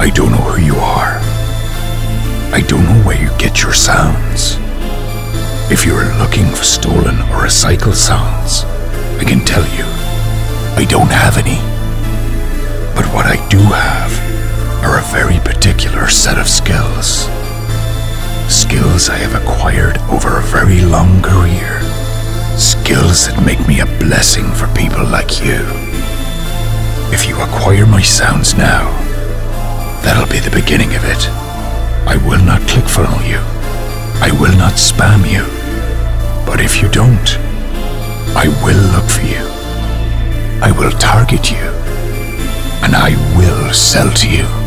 I don't know who you are. I don't know where you get your sounds. If you're looking for stolen or recycled sounds, I can tell you, I don't have any. But what I do have are a very particular set of skills. Skills I have acquired over a very long career. Skills that make me a blessing for people like you. If you acquire my sounds now, that'll be the beginning of it. I will not click funnel you. I will not spam you. But if you don't, I will look for you. I will target you. And I will sell to you.